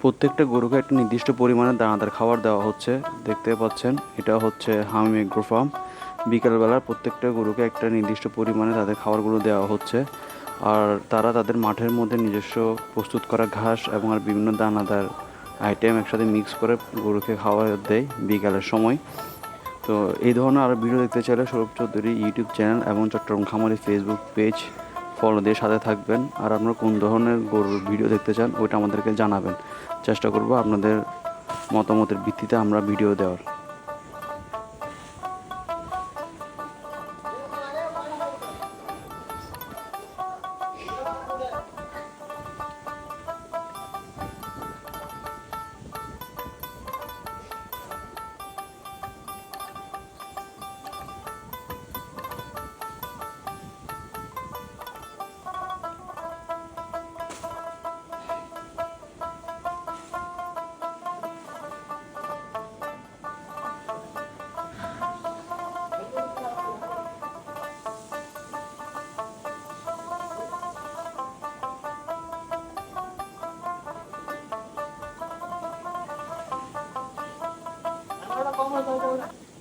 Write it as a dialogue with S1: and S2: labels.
S1: প্রত্যেকটা গরুকে একটা নির্দিষ্ট পরিমাণে দানাদার খাবার দেওয়া হচ্ছে। দেখতে পাচ্ছেন এটা হচ্ছে হামিম এগ্রো ফার্ম। বিকেলবেলা প্রত্যেকটা গরুকে একটা নির্দিষ্ট পরিমাণে তাদের খাবারগুলো দেওয়া হচ্ছে। আর তারা তাদের মাঠের মধ্যে নিজস্ব প্রস্তুত করা ঘাস এবং আর বিভিন্ন দানাদার আইটেম একসাথে মিক্স করে গরুকে খাওয়া দেয় বিকালের সময়। তো এই ধরনের আরও ভিডিও দেখতে চাইলে সৌরভ চৌধুরী ইউটিউব চ্যানেল এবং চট্টগ্রাম খামারি ফেসবুক পেজ ফলো দিয়ে সাথে থাকবেন। আর আপনারা কোন ধরনের গরুর ভিডিও দেখতে চান ওইটা আমাদেরকে জানাবেন। চেষ্টা করব আপনাদের মতামতের ভিত্তিতে আমরা ভিডিও দেওয়ার।
S2: Ahora, ¿cómo es?